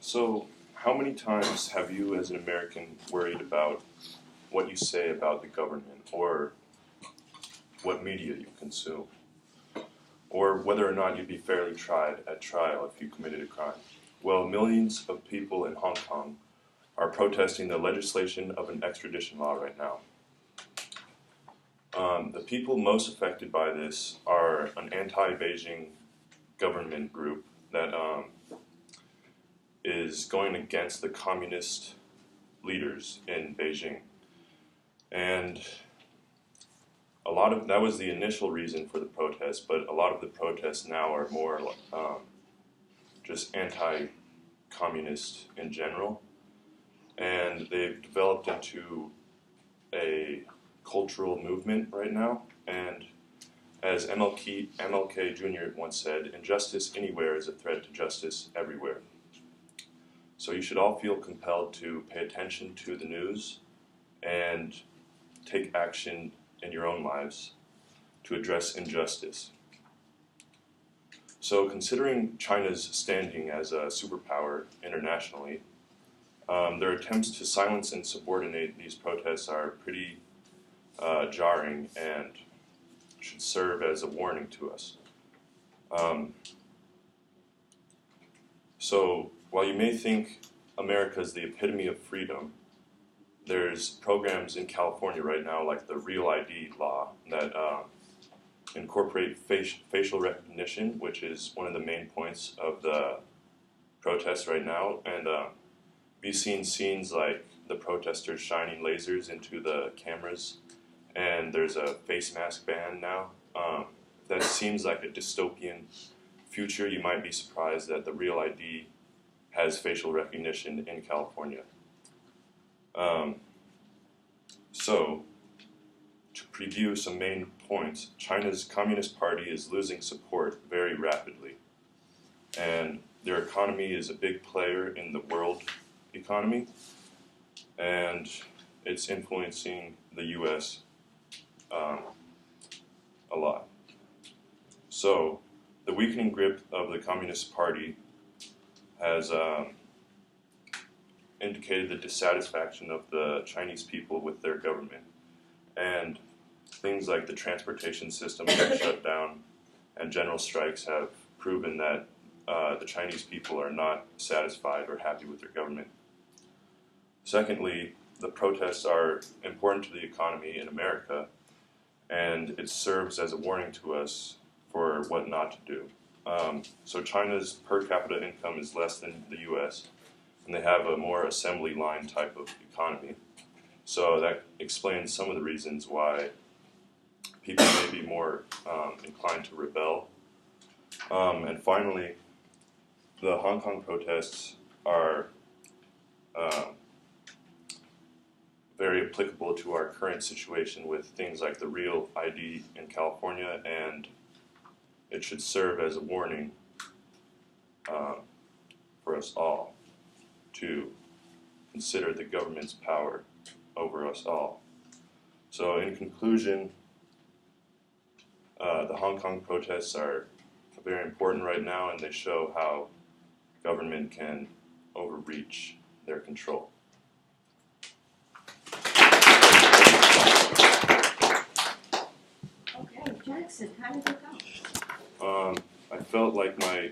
So, how many times have you, as an American, worried about what you say about the government, or what media you consume, or whether or not you'd be fairly tried at trial if you committed a crime? Well, millions of people in Hong Kong are protesting the legislation of an extradition law right now. The people most affected by this are an anti-Beijing government group that is going against the communist leaders in Beijing. And that was the initial reason for the protest, but a lot of the protests now are more just anti-communist in general. And they've developed into a cultural movement right now. And as MLK Jr. once said, injustice anywhere is a threat to justice everywhere. So you should all feel compelled to pay attention to the news and take action in your own lives to address injustice. So considering China's standing as a superpower internationally, their attempts to silence and subordinate these protests are pretty jarring and should serve as a warning to us. So while you may think America is the epitome of freedom, there's programs in California right now, like the Real ID law, that incorporate facial recognition, which is one of the main points of the protests right now. And we've seen scenes like the protesters shining lasers into the cameras, and there's a face mask ban now. That seems like a dystopian future. You might be surprised that the Real ID has facial recognition in California. So, to preview some main points, China's Communist Party is losing support very rapidly, and their economy is a big player in the world economy, and it's influencing the U.S. A lot. So, the weakening grip of the Communist Party has indicated the dissatisfaction of the Chinese people with their government. And things like the transportation system being shut down and general strikes have proven that the Chinese people are not satisfied or happy with their government. Secondly, the protests are important to the economy in America, and it serves as a warning to us for what not to do. So China's per capita income is less than the U.S., and they have a more assembly line type of economy. So that explains some of the reasons why people may be more inclined to rebel. And finally, the Hong Kong protests are very applicable to our current situation with things like the Real ID in California, and it should serve as a warning for us all to consider the government's power over us all. So in conclusion, the Hong Kong protests are very important right now, and they show how government can overreach their control. Okay, Jackson, how did it go? I felt like my